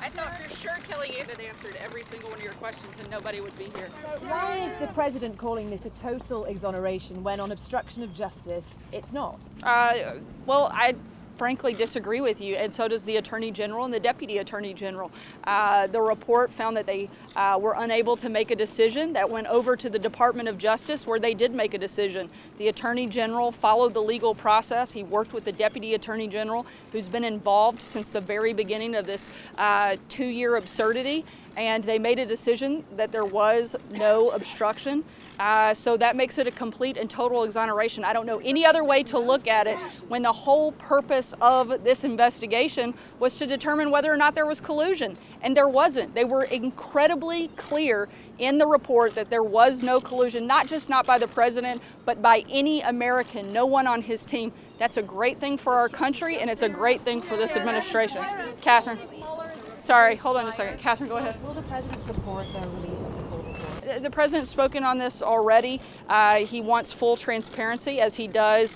I thought for sure Kellyanne had answered every single one of your questions and nobody would be here. Why is the president calling this a total exoneration when on obstruction of justice it's not? Well, I frankly disagree with you, and so does the Attorney General and the Deputy Attorney General. The report found that they were unable to make a decision. That went over to the Department of Justice, where they did make a decision. The Attorney General followed the legal process. He worked with the Deputy Attorney General, who's been involved since the very beginning of this two-year absurdity, and they made a decision that there was no obstruction. So that makes it a complete and total exoneration. I don't know any other way to look at it when the whole purpose of this investigation was to determine whether or not there was collusion. And there wasn't. They were incredibly clear in the report that there was no collusion, not by the president, but by any American, no one on his team. That's a great thing for our country, and it's a great thing for this administration. Catherine. Sorry, hold on just a second. Catherine, go ahead. Will the president support the release of the full report? The president's spoken on this already. He wants full transparency, as he does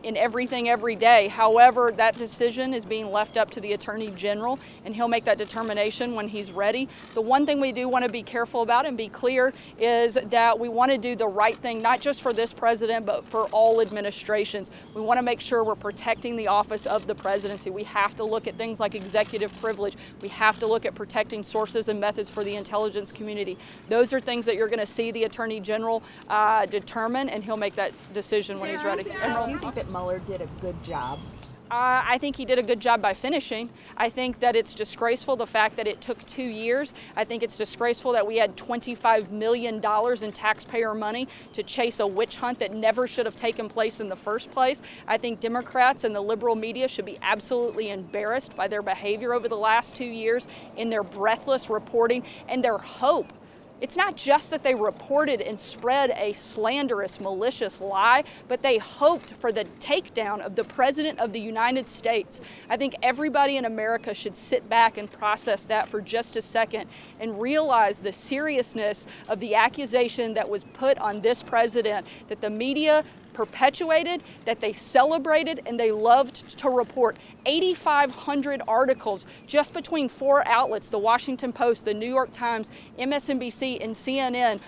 in everything every day. However, that decision is being left up to the Attorney General, and he'll make that determination when he's ready. The one thing we do want to be careful about and be clear is that we want to do the right thing, not just for this president, but for all administrations. We want to make sure we're protecting the office of the presidency. We have to look at things like executive privilege. We have to look at protecting sources and methods for the intelligence community. Those are things that you're going to see the Attorney General determine, and he'll make that decision when he's ready. Do you think that Mueller did a good job? I think he did a good job by finishing. I think that it's disgraceful, the fact that it took 2 years. I think it's disgraceful that we had $25 million in taxpayer money to chase a witch hunt that never should have taken place in the first place. I think Democrats and the liberal media should be absolutely embarrassed by their behavior over the last 2 years in their breathless reporting and their hope. It's not just that they reported and spread a slanderous, malicious lie, but they hoped for the takedown of the President of the United States. I think everybody in America should sit back and process that for just a second and realize the seriousness of the accusation that was put on this president, that the media perpetuated, that they celebrated, and they loved to report. 8,500 articles just between 4 outlets, the Washington Post, the New York Times, MSNBC, and CNN,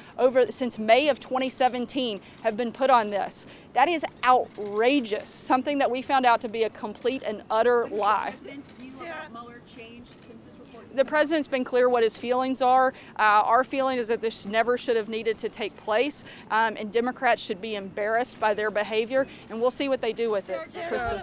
since May of 2017 have been put on this. That is outrageous, something that we found out to be a complete and utter lie. The president's been clear what his feelings are. Our feeling is that this never should have needed to take place, and Democrats should be embarrassed by their behavior, and we'll see what they do with it. Kristen.